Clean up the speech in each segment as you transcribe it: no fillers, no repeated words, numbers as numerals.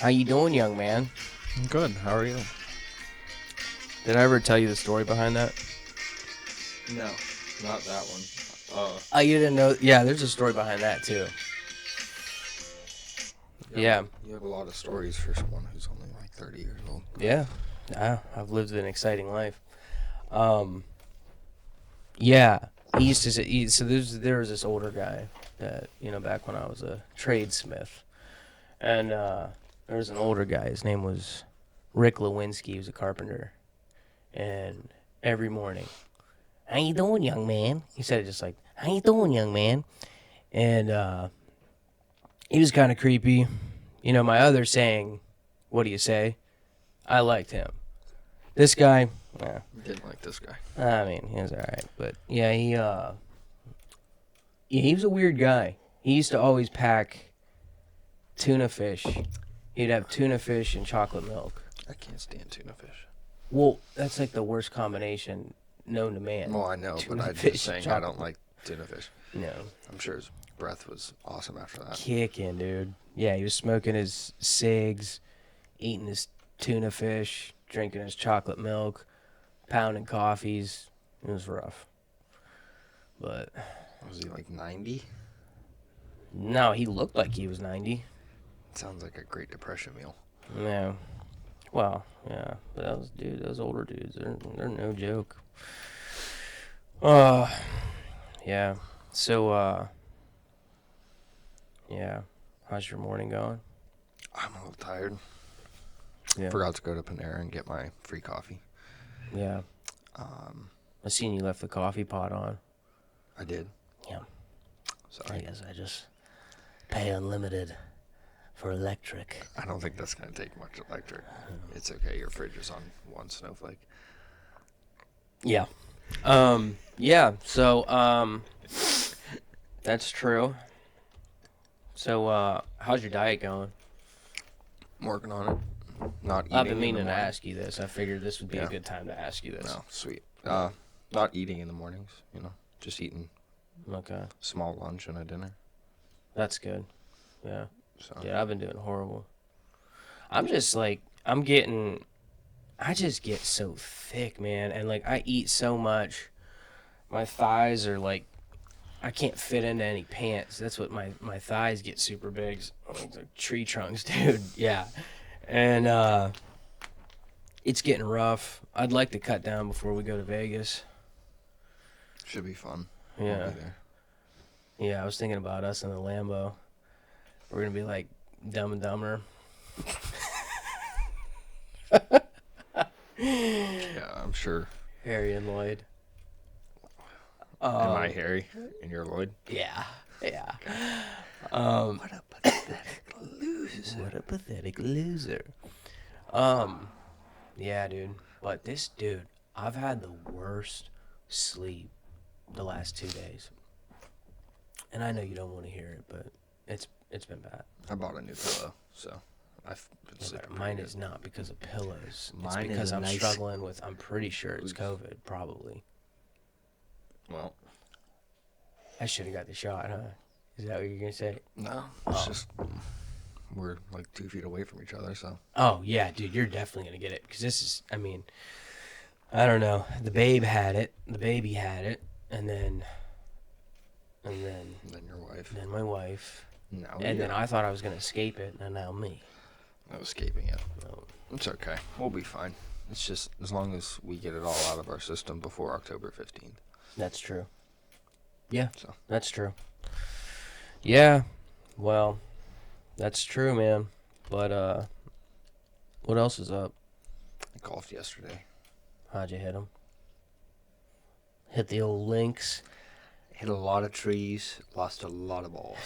How you doing, young man? Good. How are you? Did I ever tell you the story behind that? No, not that one. Oh, you didn't know? Yeah, there's a story behind that too. Yeah. You have a lot of stories for someone who's only like 30 years old. Yeah. I've lived an exciting life. Um, yeah. He used to say, so there was this older guy that, back when I was a tradesmith. And there was an older guy. His name was Rick Lewinsky. He was a carpenter. And every morning, how you doing, young man? He said it just like, how you doing, young man? And he was kind of creepy. My other saying, what do you say? I liked him. This guy, Didn't like this guy. I mean, he was all right. But yeah, he was a weird guy. He used to always pack tuna fish. He'd have tuna fish and chocolate milk. I can't stand tuna fish. Well, that's like the worst combination known to man. Well, I know, Tuna but I'm fish just saying and I don't like tuna fish. No. I'm sure his breath was awesome after that. Kicking, dude. Yeah, he was smoking his cigs, eating his tuna fish, drinking his chocolate milk, pounding coffees. It was rough. But Was he like 90? no, he looked like he was 90. Sounds like a Great Depression meal. Yeah. Well, yeah. But those older dudes, they're no joke. Yeah. So, yeah. How's your morning going? I'm a little tired. Yeah. Forgot to go to Panera and get my free coffee. Yeah. I seen you left the coffee pot on. I did. Yeah. Sorry. I guess I just pay unlimited for electric. I don't think that's going to take much electric. It's okay. Your fridge is on one snowflake. Yeah. Yeah. So, that's true. So, how's your diet going? I'm working on it. Not eating. I've been in meaning the to morning. ask you this. I figured this would be a Yeah. good time to ask you this. No, sweet. Not eating in the mornings, just eating Okay. small lunch and a dinner. That's good. Yeah. So Yeah, I've been doing horrible. I just get so thick, man. And, like, I eat so much. My thighs are, like, I can't fit into any pants. That's what my thighs get super big. Like tree trunks, dude. Yeah. And, it's getting rough. I'd like to cut down before we go to Vegas. should be fun. Yeah. I'll be there. Yeah, I was thinking about us in the Lambo. We're going to be like Dumb and Dumber. Yeah, I'm sure. Harry and Lloyd. Am I Harry and you're Lloyd? Yeah. Yeah. What a pathetic loser. What a pathetic loser. Yeah, dude. But this dude, I've had the worst sleep the last 2 days. And I know you don't want to hear it, but it's been bad. I bought a new pillow, so I've been sleeping. Mine pretty is not because of pillows. Mine it's is because a I'm nice- struggling with, I'm pretty sure it's COVID, probably. good. Well, I should have got the shot, huh? Is that what you're going to say? no, it's just we're like 2 feet away from each other, so. Oh, yeah, dude, you're definitely going to get it. Because this is, I mean, I don't know. The baby had it. And then Then your wife. my wife. Now And then you're I thought I was going to escape it, and now me. not escaping it. No. It's okay. We'll be fine. It's just as long as we get it all out of our system before October 15th. That's true. Yeah, So. that's true. Yeah, well, that's true, man. But, what else is up? I golfed yesterday. How'd you hit him? Hit the old links. Hit a lot of trees, lost a lot of balls.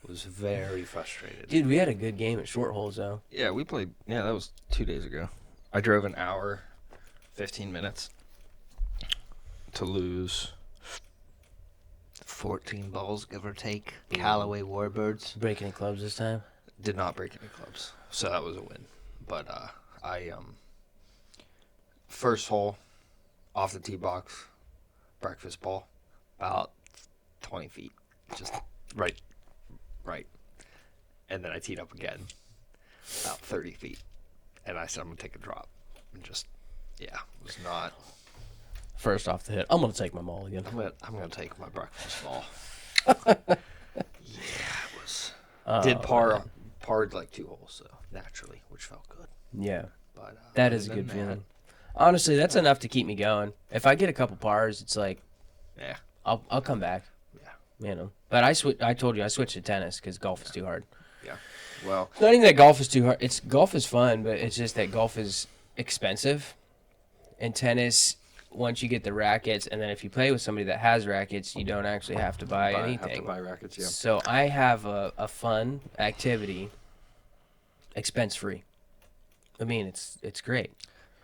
Was very frustrated. Dude, we had a good game at short holes, though. Yeah, we played. Yeah, that was 2 days ago. I drove an hour, 15 minutes to lose 14 balls, give or take. Callaway Warbirds. Break any clubs this time? Did not break any clubs, so that was a win. But I first hole off the tee box, breakfast ball, about 20 feet, just right, and then I teed up again, about 30 feet. And I said, I'm going to take a drop. And just, yeah, it was not. First off the hit, I'm gonna take my mulligan. I'm gonna take my breakfast ball. Yeah, it was. Did parred like 2 holes, so naturally, which felt good. Yeah, But that is a good feeling. Honestly, that's enough to keep me going. If I get a couple pars, it's like, yeah, I'll come back. Yeah, You know. But I told you I switched to tennis because golf is too hard. yeah. Well, Not even that golf is too hard. Golf is fun, but it's just that golf is expensive, and tennis. Once you get the rackets, and then if you play with somebody that has rackets, you don't actually have to buy anything. Have to buy rackets, yeah. So I have a fun activity, expense free. I mean, it's great.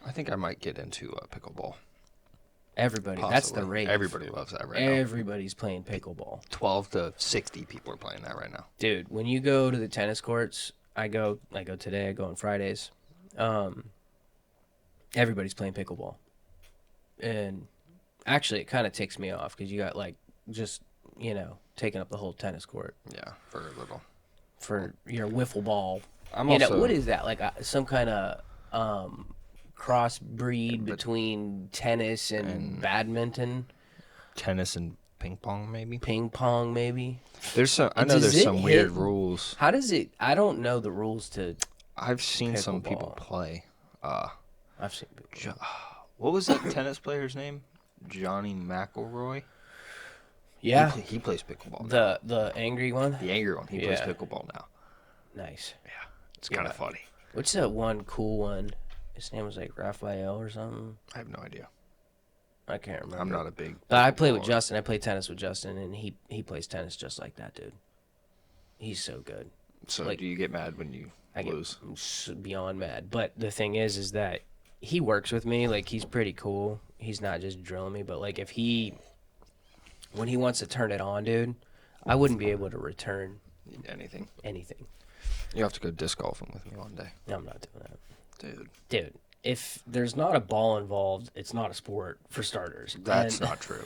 I think I might get into pickleball. Everybody, Possibly. that's the rate. Everybody loves that right now. Everybody's playing pickleball. 12 to 60 people are playing that right now. Dude, when you go to the tennis courts, I go today, I go on Fridays. Everybody's playing pickleball. And actually, it kind of ticks me off because you got just taking up the whole tennis court. Yeah, for a little. For your wiffle ball. I'm also. What is that? Like some kind of crossbreed between tennis and badminton? Tennis and ping pong, maybe. Ping pong, maybe. There's some. I know there's some weird rules. How does it? I don't know the rules to. I've seen some pickleball. people play. I've seen people. What was that tennis player's name? Johnny McElroy. Yeah, he plays pickleball. Now. The angry one. The angry one. He plays pickleball now. Nice. Yeah, it's kind of funny. What's that one cool one? His name was like Raphael or something. I have no idea. I can't remember. I'm not a big. But I play with Justin. I play tennis with Justin, and he plays tennis just like that, dude. He's so good. So do you get mad when you lose? Get beyond mad. But the thing is that he works with me. Like, he's pretty cool. He's not just drilling me, but like when he wants to turn it on, dude, I wouldn't be able to return anything. You have to go disc golfing with me one day. No, I'm not doing that. Dude, if there's not a ball involved, it's not a sport, for starters. That's not true.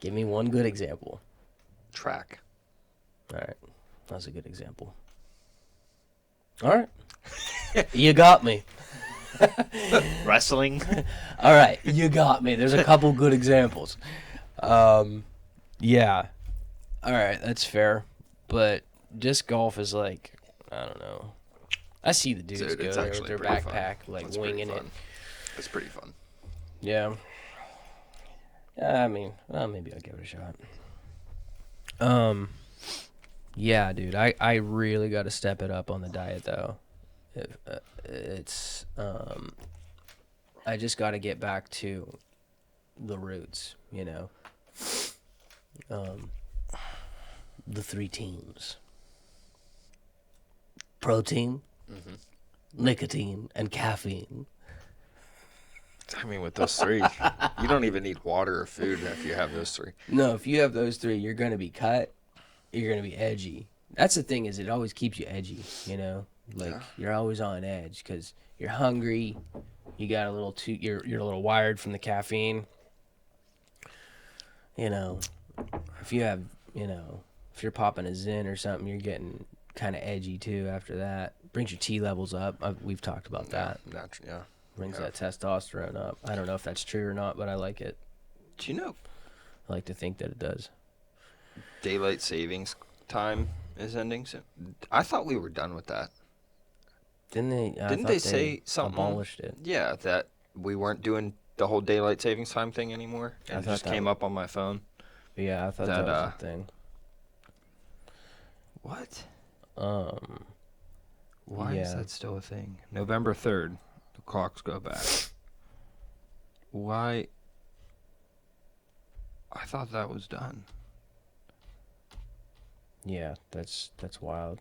Give me one good example. Track. All right. That's a good example. All right. You got me. Wrestling. All right. You got me. There's a couple good examples. Yeah. All right. That's fair. But disc golf is like, I don't know. I see the dudes go there with their backpack, winging it. It's pretty fun. Yeah. I mean, well, maybe I'll give it a shot. Yeah, dude, I really got to step it up on the diet though. I just got to get back to the roots, the 3 teams: protein, nicotine, and caffeine. I mean, with those 3, you don't even need water or food if you have those 3. No, if you have those 3, you're gonna be cut. You're gonna be edgy. That's the thing, is it always keeps you edgy, You're always on edge because you're hungry. You got you're a little wired from the caffeine. If you have, if you're popping a Zin or something, you're getting kind of edgy too after that. Brings your T levels up. We've talked about that. Yeah. Brings that testosterone up. I don't know if that's true or not, but I like it. Do you know? I like to think that it does. Daylight savings time is ending soon. I thought we were done with that. Didn't they say something? Abolished it. Yeah, that we weren't doing the whole daylight savings time thing anymore. And it just came up on my phone. Yeah, I thought that was a thing. What? Why is that still a thing? November 3rd, the clocks go back. Why? I thought that was done. Yeah, that's wild.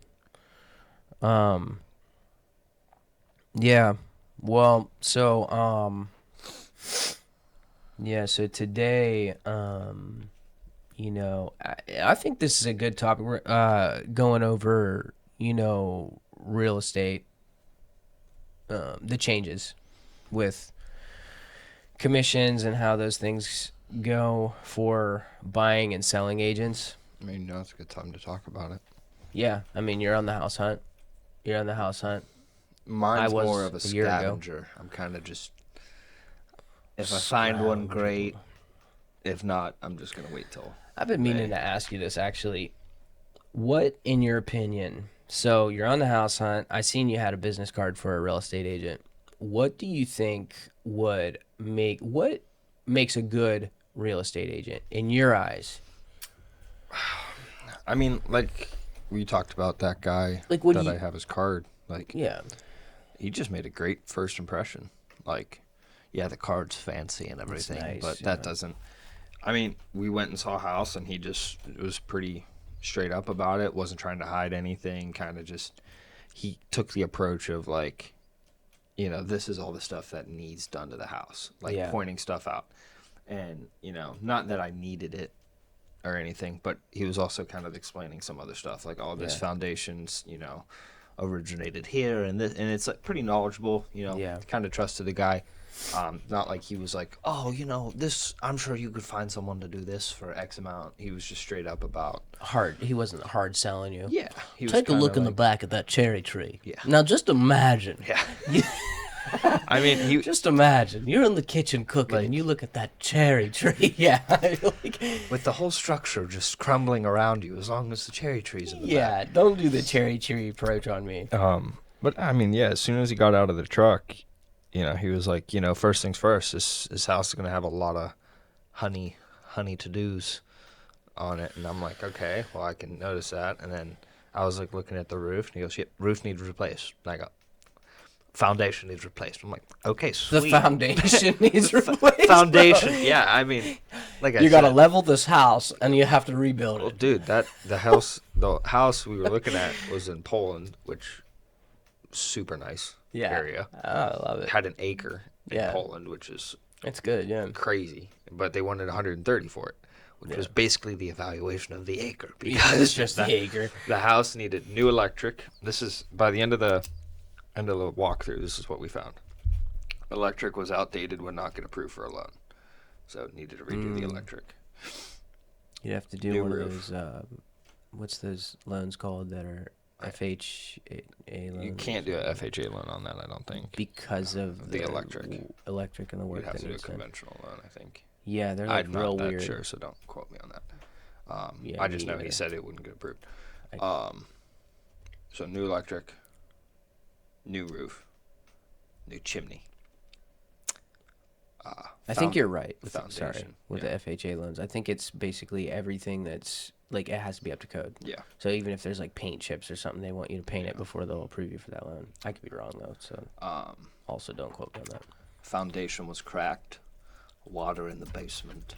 Yeah. Well, so yeah, so today I think this is a good topic. We're going over, real estate, the changes with commissions and how those things go for buying and selling agents. I mean, it's a good time to talk about it. Yeah, I mean, you're on the house hunt. You're on the house hunt. I Mine's more was of a a year ago. scavenger. I'm kind of just, if I find one, Scrounging. great. If not, I'm just gonna wait till I've been meaning May. to ask you this actually. What, in your opinion, so you're on the house hunt. I seen you had a business card for a real estate agent. What do you think what makes a good real estate agent in your eyes? I mean, like we talked about that guy Like, what do that I you, have his card. Like yeah, he just made a great first impression. Like, yeah, the card's fancy and it's everything, nice. but Yeah. that doesn't. I mean, we went and saw a house, and it was pretty straight up about it. Wasn't trying to hide anything. Kind of just, he took the approach of like, this is all the stuff that needs done to the house, like Yeah. pointing stuff out. And, not that I needed it or anything, but he was also kind of explaining some other stuff, like all this Yeah. foundations, originated here and this, and it's like pretty knowledgeable, Yeah. kind of trusted the guy. Not like he was like, oh, this, I'm sure you could find someone to do this for X amount. He was just straight up about, He wasn't hard selling you. yeah, he was Take a kinda look in the like- back of that cherry tree. Yeah. Now just imagine. Yeah. I mean, he Just imagine you're in the kitchen cooking Like- and you look at that cherry tree. Yeah. Like, with the whole structure just crumbling around you, as long as the cherry trees in the back. yeah. Don't do the cherry tree approach on me. But I mean, yeah, as soon as he got out of the truck, he was like, first things first, this house is going to have a lot of honey to do's on it. And I'm like, okay, well, I can notice that. And then I was like looking at the roof, and he goes, yep, roof needs replaced. And I go, foundation needs replaced. I'm like, okay, The sweet. foundation needs replaced. Foundation, yeah, I mean, like I You got to said, level this house and you have to rebuild well, it. dude, the house we were looking at was in Poland, which super nice Yeah. area. Oh, I love it. Had an acre in Yeah. Poland, which is It's good, yeah. crazy, but they wanted 130 for it, which Yeah. was basically the evaluation of the acre Because because it's just the acre. the house needed new electric. This is by the end of the walkthrough. This is what we found. Electric was outdated, would not get approved for a loan, so it needed to redo the electric. You'd have to do New one roof. of those, what's those loans called that are FHA loans? You can't do a FHA loan on that, I don't think. Because of The electric. Electric and the work You'd have that to do a needs done. conventional loan, I think. Yeah, they're like I'm real not that weird. sure, so don't quote me on that. Yeah, I me just know either. he said it wouldn't get approved. I- So new electric, new roof, new chimney. I think you're right. With foundation, with yeah. the FHA loans, I think it's basically everything that's like it has to be up to code. Yeah. So even if there's like paint chips or something, they want you to paint it before they'll approve you for that loan. I could be wrong though, so also don't quote me on that. Foundation was cracked, water in the basement,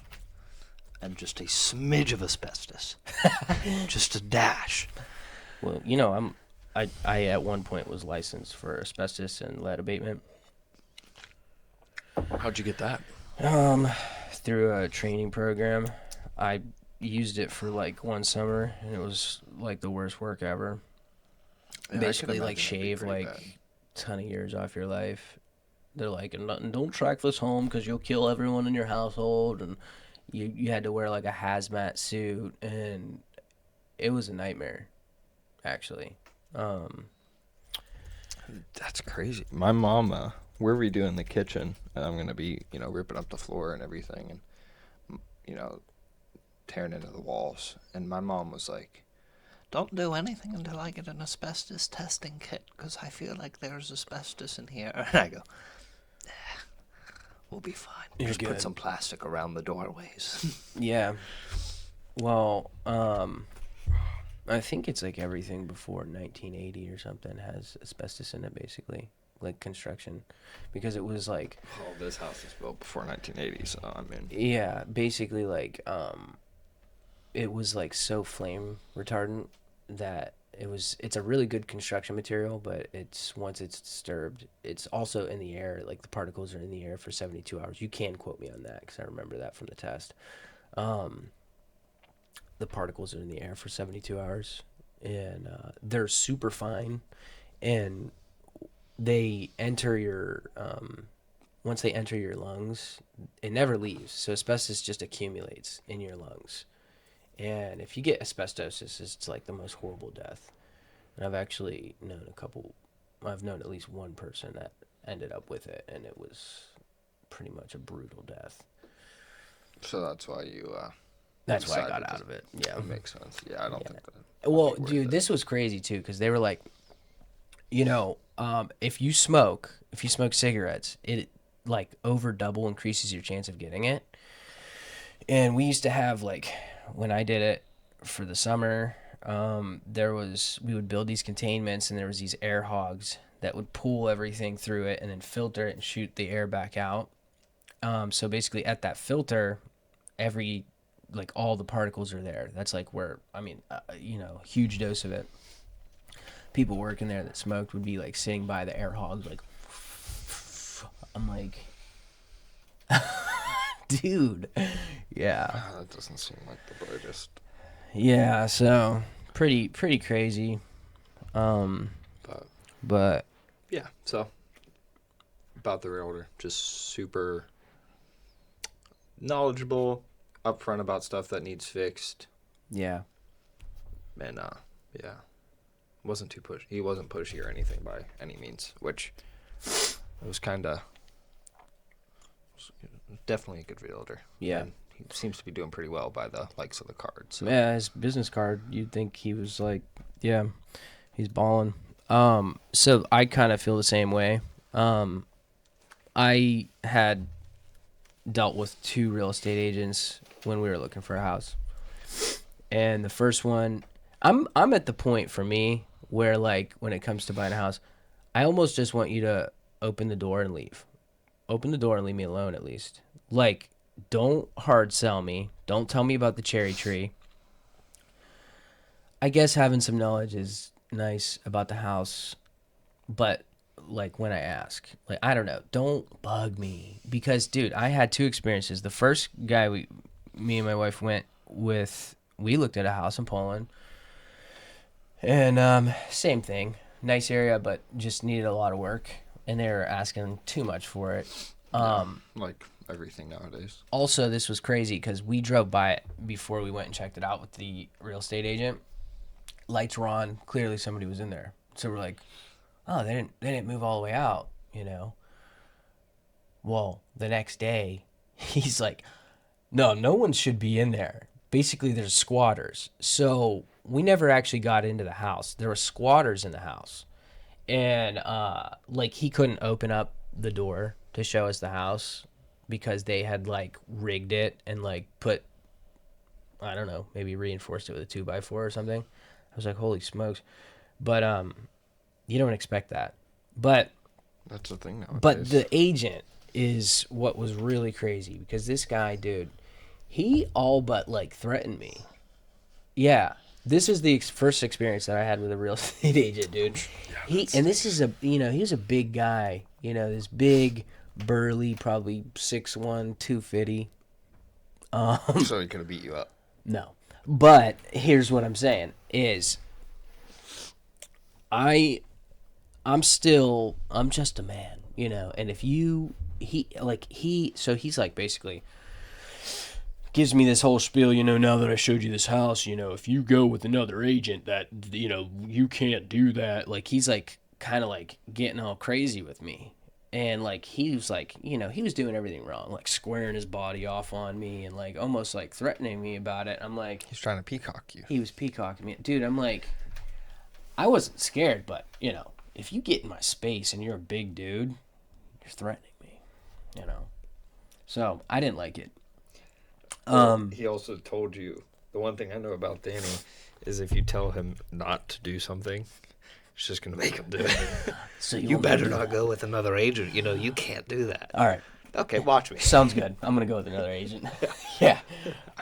and just a smidge of asbestos. Just a dash. Well, I at one point was licensed for asbestos and lead abatement. How'd you get that? Through a training program. I used it for like one summer and it was like the worst work ever. Yeah, I Basically could like imagine it'd be shave pretty like bad. ton of years off your life. They're like, and don't track this home because you'll kill everyone in your household, and you had to wear like a hazmat suit, and it was a nightmare, actually. That's crazy. My mom, we're redoing the kitchen, and I'm gonna be, ripping up the floor and everything, and tearing into the walls. And my mom was like, "Don't do anything until I get an asbestos testing kit, because I feel like there's asbestos in here." And I go, "We'll be fine. You're Just good. put some plastic around the doorways." Yeah. Well, I think it's like everything before 1980 or something has asbestos in it, basically, like construction, because it was like, Oh, this house was built before 1980, so I'm in. yeah, basically like, it was like so flame retardant that it's a really good construction material, but once it's disturbed, it's also in the air, like the particles are in the air for 72 hours. You can quote me on that because I remember that from the test. The particles are in the air for 72 hours, and they're super fine, and they enter your once they enter your lungs, it never leaves. So asbestos just accumulates in your lungs, and if you get asbestosis, it's like the most horrible death. And I've actually known a couple. I've known at least one person that ended up with it, and it was pretty much a brutal death. So that's why you That's why I decided got out of it. Yeah. It makes sense. Yeah, I don't Yeah. think that. Would Well, be worth dude, it. this was crazy too because they were like, if you smoke cigarettes, it like over double increases your chance of getting it. And we used to have like when I did it for the summer, we would build these containments and there was these air hogs that would pull everything through it and then filter it and shoot the air back out. So basically at that filter, every like all the particles are there. That's like where huge dose of it. People working there that smoked would be like sitting by the air hogs like I'm like dude. Yeah. That doesn't seem like the brightest. Yeah, so pretty crazy. But But yeah, so about the realtor, just super knowledgeable, upfront about stuff that needs fixed, yeah. and yeah, wasn't too push. He wasn't pushy or anything by any means, which it was kind of definitely a good realtor. Yeah. And he seems to be doing pretty well by the likes of the cards. So. Yeah, his business card, you'd think he was like, yeah, he's balling. So I kind of feel the same way. I had dealt with 2 real estate agents when we were looking for a house. And the first one, I'm at the point for me where like when it comes to buying a house, I almost just want you to open the door and leave. Open the door and leave me alone at least. Like, don't hard sell me. Don't tell me about the cherry tree. I guess having some knowledge is nice about the house, but like when I ask, like I don't know, don't bug me because dude, I had 2 experiences. The first guy me and my wife went with, we looked at a house in Poland, and same thing, nice area, but just needed a lot of work, and they were asking too much for it. Like everything nowadays. Also, this was crazy because we drove by it before we went and checked it out with the real estate agent. Lights were on. Clearly, somebody was in there. So we're like, "Oh, they didn't move all the way out," you know. Well, the next day, he's like, "No one should be in there." Basically, there's squatters. So we never actually got into the house. There were squatters in the house, and like he couldn't open up the door to show us the house because they had like rigged it and like put, I don't know, maybe reinforced it with a 2x4 or something. I was like, holy smokes. But you don't expect that. But That's the thing nowadays. but the agent is what was really crazy because this guy, dude, he all but like threatened me. Yeah. This is the first experience that I had with a real estate agent, dude. This is he was a big guy, this big, burly, probably 6'1", 250. So he could have beat you up. No. But here's what I'm saying is I'm just a man, and if he's like basically gives me this whole spiel, now that I showed you this house, if you go with another agent that, you can't do that. Like, he's like kind of like getting all crazy with me. And like, he was like, he was doing everything wrong, like squaring his body off on me and like almost like threatening me about it. I'm like, He's trying to peacock you. he was peacocking me. Dude, I'm like, I wasn't scared, but, if you get in my space and you're a big dude, you're threatening me, So I didn't like it. He also told you, the one thing I know about Danny is if you tell him not to do something, it's just going to make him do it. So You better not go with another agent. You can't do that. All right. Okay, watch me. Sounds good. I'm going to go with another agent. Yeah.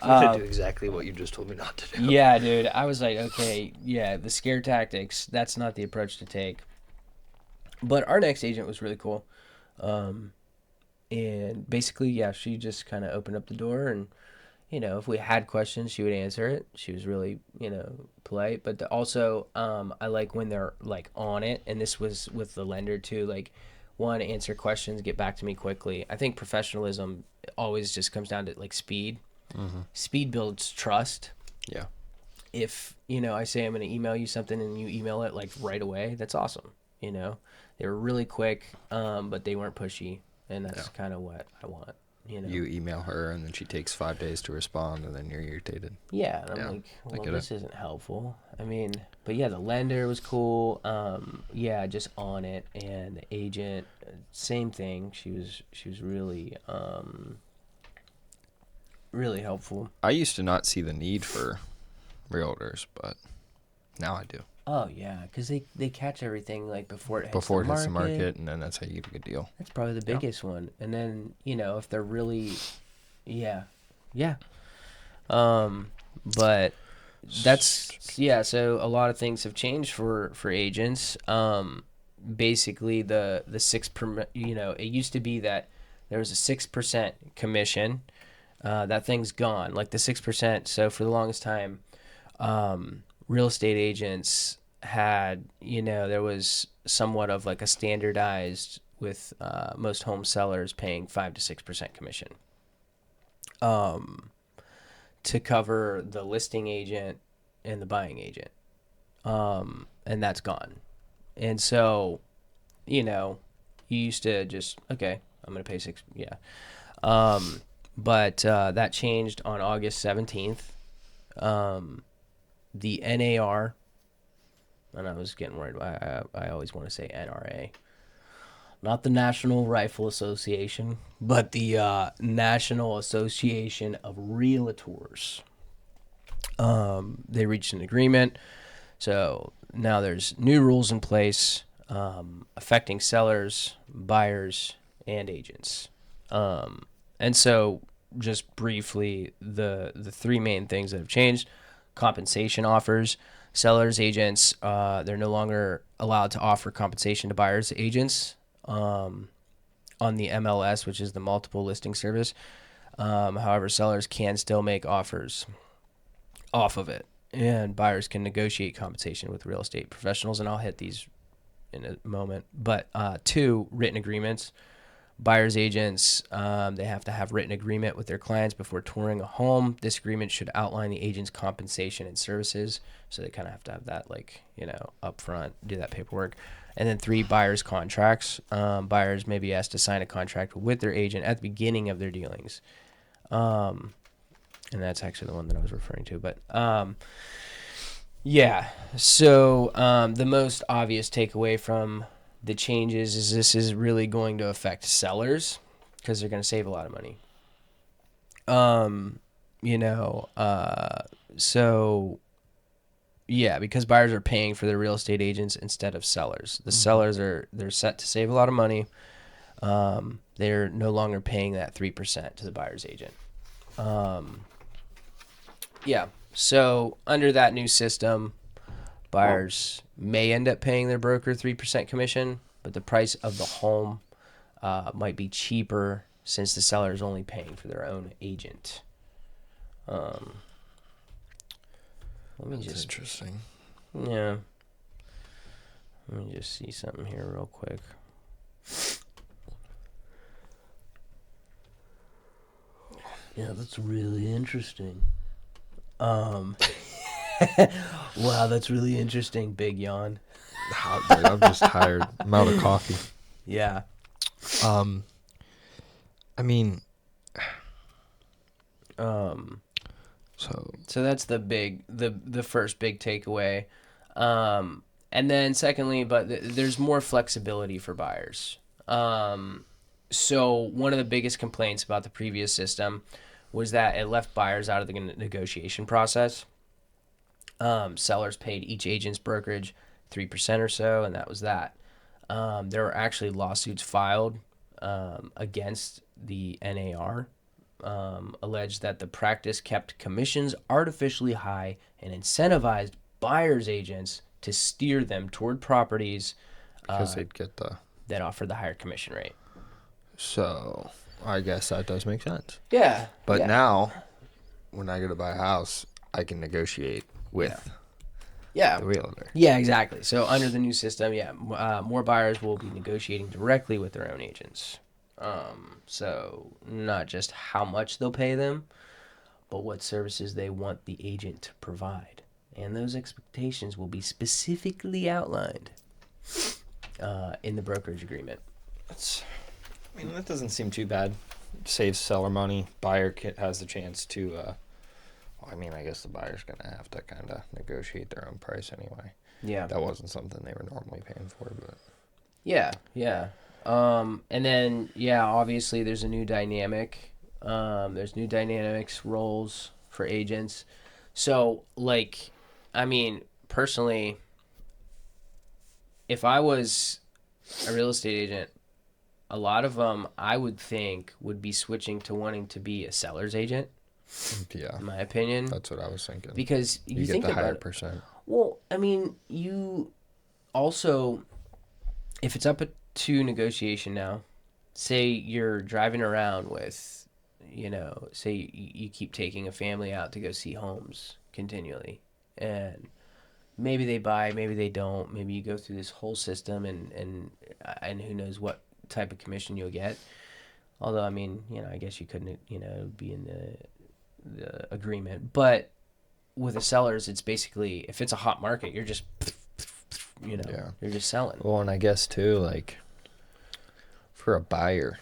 I'm going to do exactly what you just told me not to do. Yeah, dude. I was like, okay, yeah, the scare tactics, that's not the approach to take. But our next agent was really cool. And basically, yeah, she just kind of opened up the door and, if we had questions, she would answer it. She was really, polite. But also, I like when they're, like, on it. And this was with the lender, too. Like, one, answer questions, get back to me quickly. I think professionalism always just comes down to, like, speed. Mm-hmm. Speed builds trust. Yeah. if, I say I'm going to email you something and you email it like right away, that's awesome. You know, they were really quick, but they weren't pushy, and Yeah. that's kind of what I want. You email her, and then she takes 5 days to respond, and then you're irritated. Yeah, and I'm Yeah, like, I well, get it. this isn't helpful. I mean, but yeah, the lender was cool. Yeah, just on it, and the agent, same thing. She was really, really helpful. I used to not see the need for realtors, but now I do. Oh yeah, because they catch everything like before it hits the Before it hits the market. market, and then that's how you get a good deal. That's probably the Yeah. biggest one. And then if they're really, yeah, yeah. But that's yeah. So a lot of things have changed for agents. Basically the six per. It used to be that there was a 6% commission. That thing's gone. Like the 6%. So for the longest time, real estate agents had there was somewhat of like a standardized with most home sellers paying 5 to 6% commission. To cover the listing agent and the buying agent. And that's gone. And so, you used to just, okay, I'm going to pay six. Yeah. But that changed on August 17th. The NAR, and I was getting worried. I always want to say NRA, not the National Rifle Association, but the National Association of Realtors. They reached an agreement. So now there's new rules in place affecting sellers, buyers, and agents. And so, just briefly, the three main things that have changed: compensation offers. Sellers, agents, they're no longer allowed to offer compensation to buyers, agents on the MLS, which is the multiple listing service. However, sellers can still make offers off of it, and buyers can negotiate compensation with real estate professionals, and I'll hit these in a moment. But two, written agreements. Buyers agents, they have to have written agreement with their clients before touring a home. This agreement should outline the agent's compensation and services, so they kind of have to have that up front, do that paperwork. And then three, buyers contracts. Buyers may be asked to sign a contract with their agent at the beginning of their dealings. And that's actually the one that I was referring to. But yeah, so the most obvious takeaway from the changes is this is really going to affect sellers because they're going to save a lot of money. So yeah, because buyers are paying for their real estate agents instead of sellers. The sellers they're set to save a lot of money. They're no longer paying that 3% to the buyer's agent. Yeah. So under that new system, buyers may end up paying their broker 3% commission, but the price of the home might be cheaper since the seller is only paying for their own agent. Let me That's just interesting. yeah. Let me just see something here real quick. Yeah, that's really interesting. Wow, that's really interesting. Big yawn. Dude, I'm just tired. I'm out of coffee. Yeah. I mean, So that's the first big takeaway. And then secondly, but there's more flexibility for buyers. So one of the biggest complaints about the previous system was that it left buyers out of the negotiation process. Sellers paid each agent's brokerage 3% or so, and that was that. There were actually lawsuits filed against the NAR, alleged that the practice kept commissions artificially high and incentivized buyers agents to steer them toward properties because they'd get the. that offer the higher commission rate. So, I guess that does make sense. Yeah. But yeah. now, when I go to buy a house, I can negotiate with Yeah. the realtor. Yeah, exactly. So under the new system, more buyers will be negotiating directly with their own agents. So not just how much they'll pay them, but what services they want the agent to provide. And those expectations will be specifically outlined in the brokerage agreement. That doesn't seem too bad. Saves seller money. Buyer has the chance to. I guess the buyer's gonna have to kind of negotiate their own price anyway. Yeah. That wasn't something they were normally paying for, but. Yeah, yeah. And then, yeah, obviously there's a new dynamic. There's new dynamics roles for agents. So, like, I mean, personally, if I was a real estate agent, a lot of them I would think would be switching to wanting to be a seller's agent, Yeah, in my opinion, that's what I was thinking. because You you get think the about higher it. percent. Well, I mean, you also, if it's up to negotiation now, say you're driving around with, say you keep taking a family out to go see homes continually, and maybe they buy, maybe they don't, maybe you go through this whole system, and who knows what type of commission you'll get. Although, I mean, I guess you couldn't, be in the agreement, but with the sellers, it's basically, if it's a hot market, you're just, Yeah. you're just selling. Well, and I guess too, like for a buyer,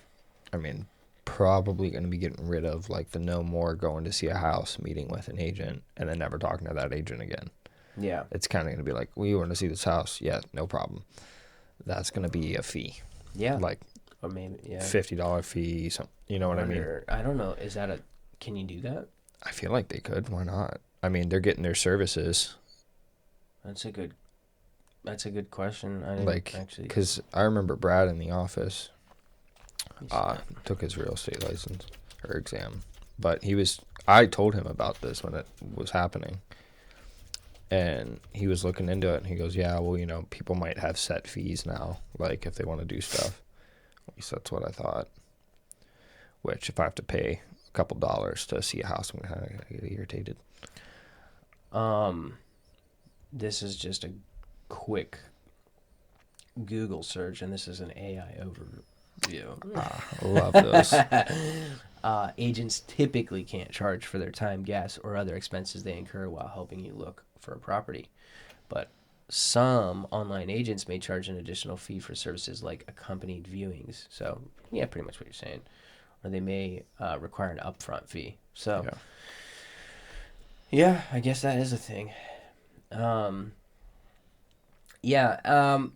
probably going to be getting rid of like the no more going to see a house, meeting with an agent, and then never talking to that agent again. Yeah. It's kind of going to be like, we want to see this house. Yeah, no problem. That's going to be a fee. Yeah. Like Or maybe, yeah. $50 fee. You know what I mean? I don't know. Can you do that? I feel like they could. Why not? They're getting their services. That's a good question. I didn't Like, actually. because I remember Brad in the office took his real estate license or exam, but I told him about this when it was happening, and he was looking into it, and he goes, yeah, well, people might have set fees now, like if they want to do stuff. At least that's what I thought. Which, if I have to pay a couple dollars to see a house, I'm kind of get irritated. This is just a quick Google search, and this is an AI overview. I love those. Agents typically can't charge for their time, gas, or other expenses they incur while helping you look for a property. But some online agents may charge an additional fee for services like accompanied viewings. So, yeah, pretty much what you're saying. Or they may require an upfront fee. So, yeah, I guess that is a thing. And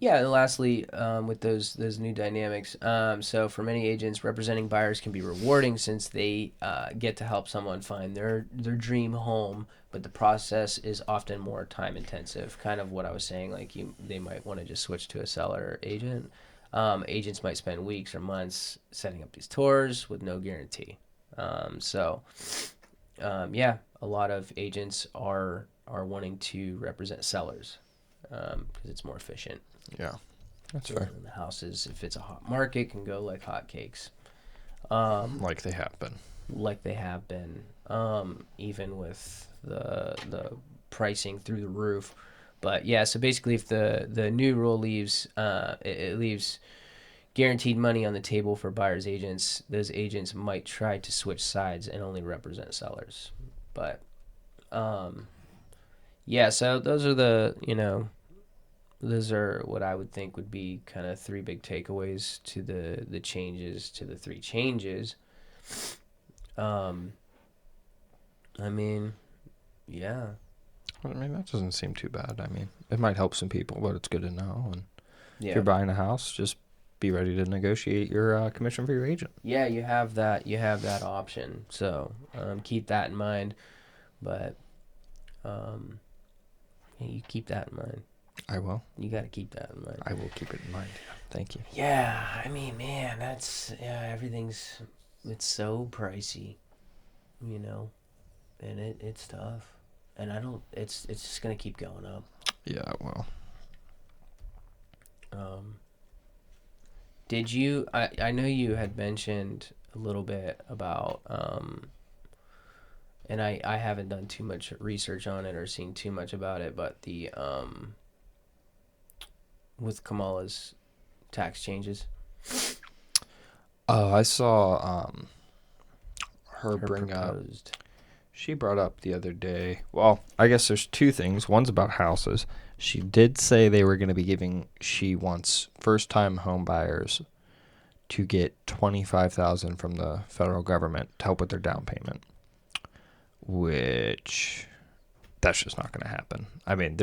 lastly, with those new dynamics, so for many agents, representing buyers can be rewarding since they get to help someone find their dream home, but the process is often more time intensive. Kind of what I was saying, like they might want to just switch to a seller agent. Agents might spend weeks or months setting up these tours with no guarantee. A lot of agents are wanting to represent sellers because it's more efficient. Yeah, that's fair. And the houses, if it's a hot market, can go like hotcakes. Like they have been. Even with the pricing through the roof. But yeah, so basically, if the new rule leaves, it leaves guaranteed money on the table for buyers agents. Those agents might try to switch sides and only represent sellers. But so those are what I would think would be kind of three big takeaways to the changes, to the three changes. Yeah. That doesn't seem too bad. It might help some people, but it's good to know. And Yeah. if you're buying a house, just be ready to negotiate your commission for your agent. Yeah, you have that. You have that option. So keep that in mind. But you keep that in mind. I will. You got to keep that in mind. I will keep it in mind. Thank you. Yeah, man, everything's it's so pricey, and it's tough, and it's just gonna keep going up. Yeah, well. Did you? I know you had mentioned a little bit about and I haven't done too much research on it or seen too much about it, but the with Kamala's tax changes. I saw her bring proposed. she brought up the other day. Well, I guess there's two things. One's about houses. She did say they were going to be giving. She wants first-time home buyers to get 25,000 from the federal government to help with their down payment, which that's just not going to happen. I mean,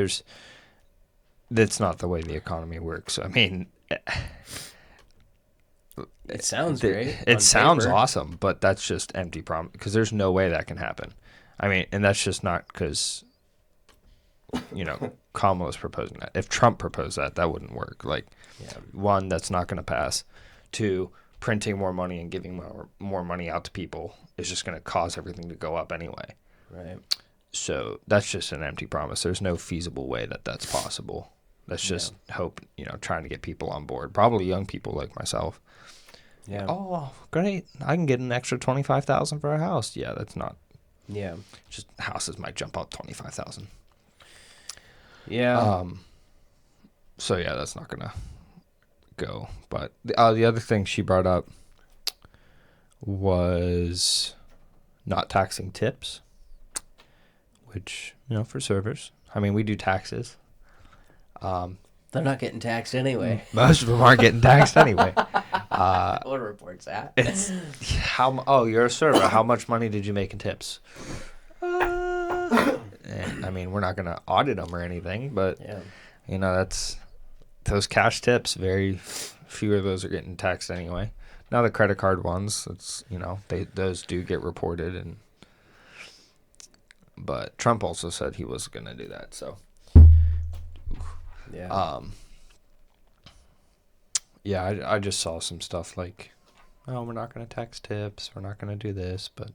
that's not the way the economy works. I mean, It sounds great. it on sounds paper. awesome, but that's just empty promise because there's no way that can happen. I mean, and that's just not because Kamala's proposing that. If Trump proposed that, that wouldn't work. Like, Yeah. one, that's not going to pass. Two, printing more money and giving more money out to people is just going to cause everything to go up anyway. Right. So that's just an empty promise. There's no feasible way that that's possible. That's just hope, trying to get people on board. Probably young people like myself. Yeah. Oh, great! I can get an extra 25,000 for a house. Yeah, that's not. Yeah. Just houses might jump up 25,000. Yeah. So yeah, that's not gonna go. But the other thing she brought up was not taxing tips, which for servers. I mean, we do taxes. They're not getting taxed anyway. Most of them aren't getting taxed anyway. What reports that? It's you're a server. How much money did you make in tips? I mean, we're not gonna audit them or anything, but Yeah. that's those cash tips. Very few of those are getting taxed anyway. Now the credit card ones, it's those do get reported, but Trump also said he was gonna do that. So Yeah. yeah, I just saw some stuff like, oh, we're not gonna tax tips, we're not gonna do this, but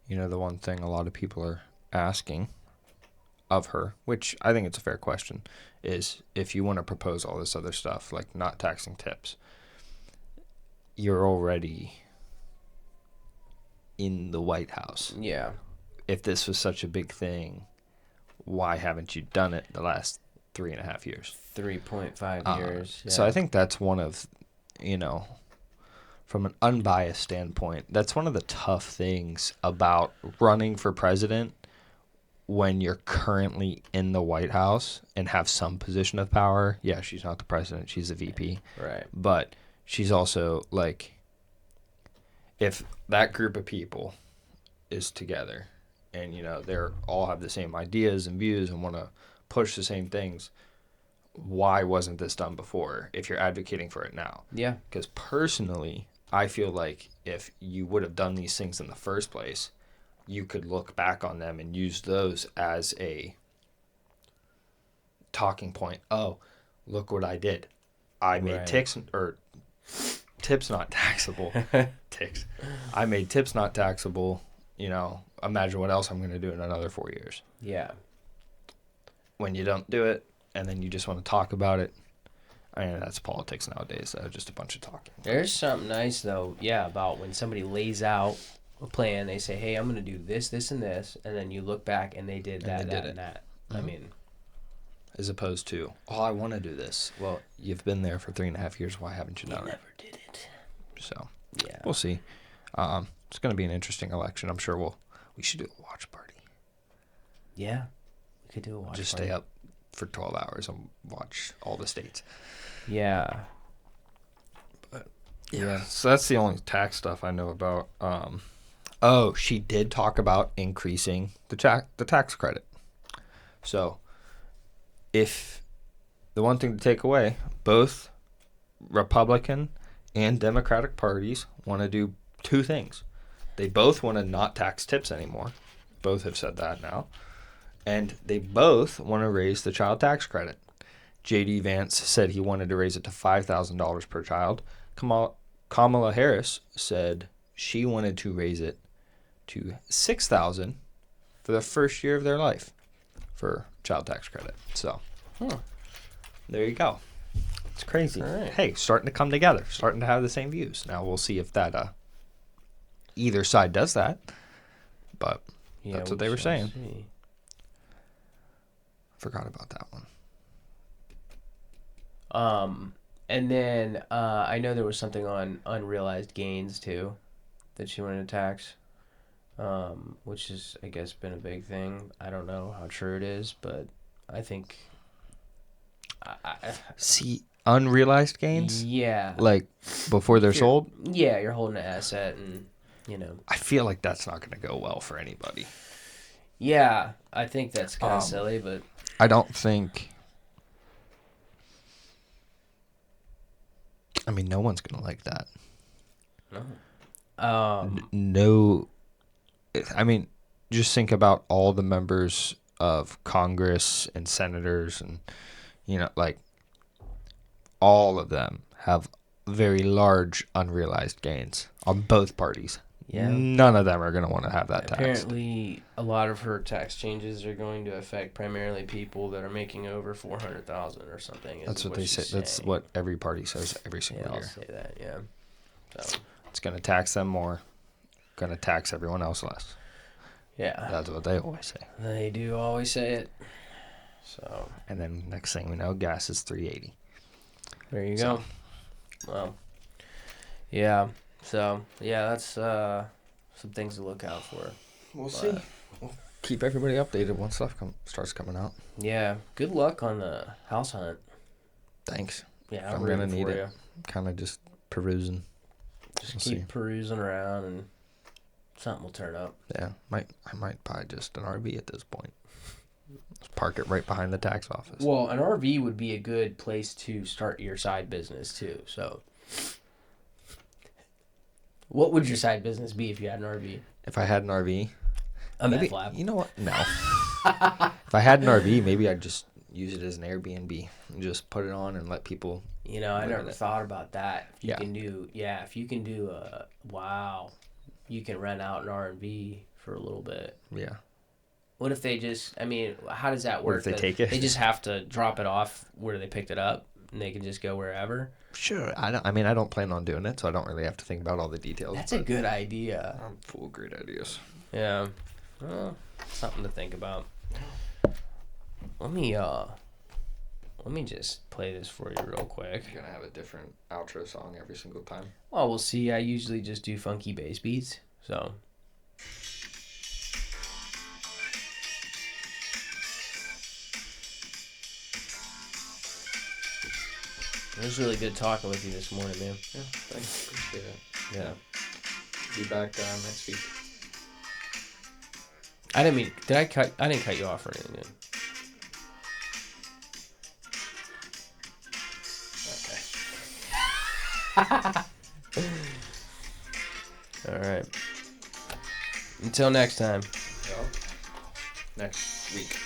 the one thing a lot of people are asking of her, which I think it's a fair question, is if you want to propose all this other stuff like not taxing tips, you're already in the White House. Yeah. If this was such a big thing, why haven't you done it the last 3.5 years? 3.5 years. Yeah. So I think that's one of, from an unbiased standpoint, that's one of the tough things about running for president when you're currently in the White House and have some position of power. Yeah, she's not the president, she's the VP. Right. But she's also like, if that group of people is together and they're all have the same ideas and views and want to push the same things, why wasn't this done before if you're advocating for it now? Yeah. Because personally, I feel like if you would have done these things in the first place, you could look back on them and use those as a talking point. Oh, look what I did. I made tips not taxable. Ticks. I made tips not taxable. Imagine what else I'm going to do in another 4 years. Yeah. When you don't do it and then you just want to talk about it, I mean, that's politics nowadays. Just a bunch of talking. There's something nice though, about when somebody lays out a plan. They say, "Hey, I'm going to do this, this, and this," and then you look back and they did that, and that. Mm-hmm. I mean, as opposed to, "Oh, I want to do this." Well, you've been there for 3.5 years. Why haven't you done it? Never did it. So, yeah, we'll see. It's going to be an interesting election. I'm sure we should do a watch party. Yeah, we could do a watch. Just party. stay up for 12 hours and watch all the states. Yeah. But yeah, so that's the only tax stuff I know about. She did talk about increasing the tax credit. So, if the one thing to take away, both Republican and Democratic parties want to do two things. They both want to not tax tips anymore. Both have said that now. And they both want to raise the child tax credit. J.D. Vance said he wanted to raise it to $5,000 per child. Kamala Harris said she wanted to raise it to $6,000 for the first year of their life for child tax credit. So, there you go. It's crazy. Right. Hey, starting to come together, starting to have the same views. Now we'll see if that either side does that. But that's what they were saying. See. Forgot about that one. And then I know there was something on unrealized gains too that she wanted to tax. which is, I guess, been a big thing. I don't know how true it is, but I think, See, unrealized gains, yeah, like before they're if you're, sold, yeah, you're holding an asset, and you know, I feel like that's not going to go well for anybody. yeah, I think that's kind of Um, silly, but I don't think. I mean, no one's going to like that. no. No, I mean, just think about all the members of Congress and senators, and like all of them have very large unrealized gains on both parties. Yeah. None of them are going to want to have that taxed. Apparently, a lot of her tax changes are going to affect primarily people that are making over 400,000 or something. That's Is what what they she's say. That's saying. what every party says every They single all year. say that, yeah. So, It's going to tax them more, going to tax everyone else less. yeah, That's what they always say. they do always say it. So, And then next thing we know, gas is $3.80. there you So, go. Well, yeah. So, yeah, that's some things to look out for. we'll see. But, We'll keep everybody updated once stuff starts coming out. yeah, good luck on the house hunt. Thanks. Yeah, I'm I'm going to rooting need for it. you. Kind of just perusing. Just We'll keep see. perusing around and something will turn up. Yeah, I might buy just an RV at this point. Just park it right behind the tax office. Well, an RV would be a good place to start your side business too. So, what would your side business be if you had an RV? If I had an RV, A maybe meth lab. you know what? No. If I had an RV, maybe I'd just use it as an Airbnb and just put it on and let people. You know, I Live in never it. thought about that. If you Yeah. can do, yeah, if you can do a, wow, you can rent out an R&B for a little bit. Yeah. What if they just, I mean, how does that What work? if they That take it? They just have to drop it off where they picked it up and they can just go wherever? Sure. I don't plan on doing it, so I don't really have to think about all the details. That's a good idea. I'm full of great ideas. Yeah. Well, something to think about. Let me just play this for you real quick. You're gonna have a different outro song every single time. Well, we'll see. I usually just do funky bass beats, so. It was really good talking with you this morning, man. Yeah, thanks. Appreciate it. Yeah. Be back next week. I didn't mean. Did I cut? I didn't cut you off or anything. Dude. All right. Until next time. Well, next week.